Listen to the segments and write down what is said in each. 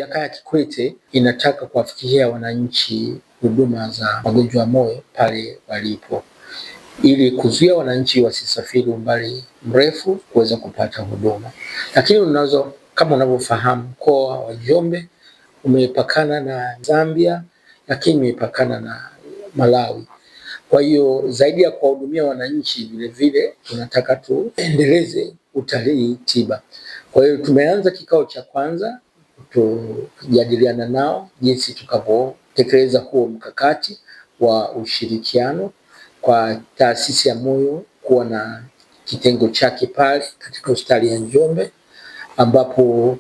Jakaya Kikwete inataka kuwafikishia wananchi huduma za magonjwa ya moyo pale walipo, ili kuzuia wananchi wasisafiri umbali mrefu kuweza kupata huduma. Lakini kama unavyofahamu, mkoa wa Njombe umepakana na Zambia, lakini umepakana na Malawi. Kwa hiyo zaidi ya kuwahudumia wananchi, vile vile tunataka tuendeleze utalii tiba. Kwa hiyo tumeanza kikao cha kwanza kujadiliana nao jinsi tukavyotekeleza huo mkakati wa ushirikiano kwa taasisi ya moyo kuwa na kitengo chake pale katika hospitali ya Njombe, ambapo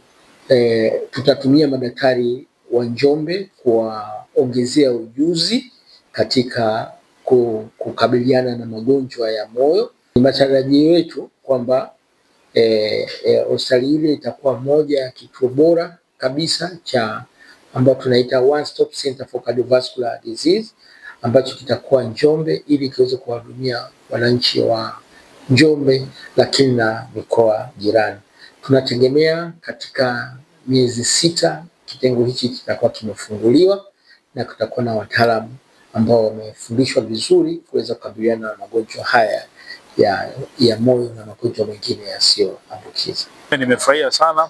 tutatumia madaktari wa Njombe kuwaongezea ujuzi katika kukabiliana na magonjwa ya moyo. Ni matarajio yetu kwamba hospitali ile itakuwa moja ya kituo bora kabisa cha ambao tunaita one stop center for cardiovascular disease, ambacho kitakuwa Njombe ili kiweze kuwahudumia wananchi wa Njombe lakini na mikoa jirani. Tunategemea katika miezi 6 kitengo hichi kitakuwa kimefunguliwa na kutakuwa na wataalamu ambao wamefundishwa vizuri kuweza kukabiliana na magonjwa haya ya moyo na magonjwa mengine yasiyoambukiza. Nimefurahia sana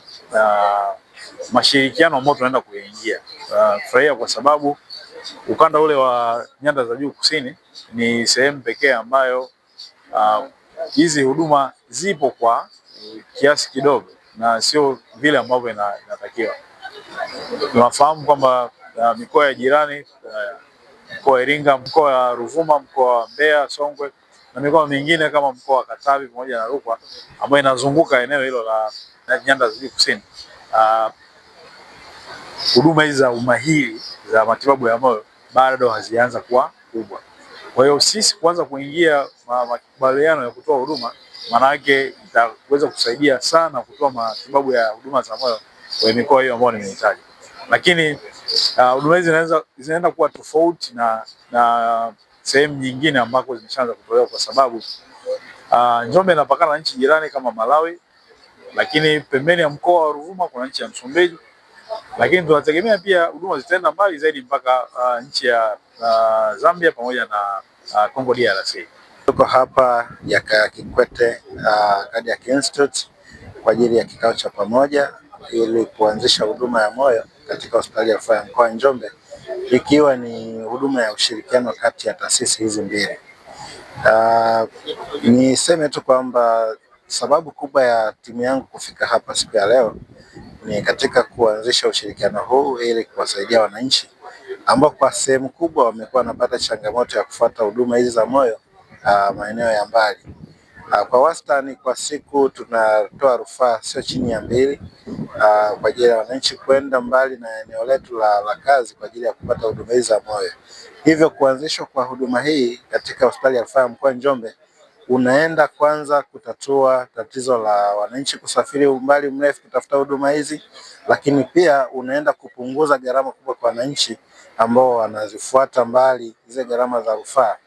mashirikiano ambayo tunaenda kuingia. Furahia kwa sababu ukanda ule wa nyanda za juu kusini ni sehemu pekee ambayo hizi huduma zipo kwa kiasi kidogo na sio vile ambavyo inatakiwa. Tunafahamu kwamba mikoa ya jirani, mkoa wa Iringa, mkoa wa Ruvuma, mkoa wa Mbeya, Songwe na mikoa mingine kama mkoa wa Katavi pamoja na Rukwa ambayo inazunguka eneo hilo la nyanda za juu kusini, huduma hizi za umahiri za matibabu ya moyo bado hazianza kuwa kubwa. Kwa hiyo sisi kuanza kuingia makubaliano ya kutoa huduma, maana yake itaweza kusaidia sana kutoa matibabu ya huduma za moyo kwa mikoa hiyo ambayo nimehitaji. Lakini huduma hizi zinaenda kuwa tofauti na sehemu nyingine ambako zimeshaanza kutolewa, kwa sababu Njombe inapakana na nchi jirani kama Malawi, lakini pembeni ya mkoa wa Ruvuma kuna nchi ya Msumbiji, lakini tunategemea pia huduma zitaenda mbali zaidi mpaka nchi ya Zambia pamoja na Congo DRC. Tuko hapa Jakaya Kikwete Cardiac Institute kwa ajili ya kikao cha pamoja ili kuanzisha huduma ya moyo katika hospitali ya rufaa ya mkoa wa Njombe, ikiwa ni huduma ya ushirikiano kati ya taasisi hizi mbili. Niseme tu kwamba sababu kubwa ya timu yangu kufika hapa siku ya leo ni katika kuanzisha ushirikiano huu ili kuwasaidia wananchi ambao kwa sehemu kubwa wamekuwa wanapata changamoto ya kufuata huduma hizi za moyo maeneo ya mbali. Kwa wastani kwa siku tunatoa rufaa sio chini ya 2 kwa ajili ya wananchi kwenda mbali na eneo letu la kazi kwa ajili ya kupata huduma hizi za moyo. Hivyo kuanzishwa kwa huduma hii katika hospitali ya rufaa ya mkoa wa Njombe unaenda kwanza kutatua tatizo la wananchi kusafiri umbali mrefu kutafuta huduma hizi, lakini pia unaenda kupunguza gharama kubwa kwa wananchi ambao wanazifuata mbali hizo gharama za rufaa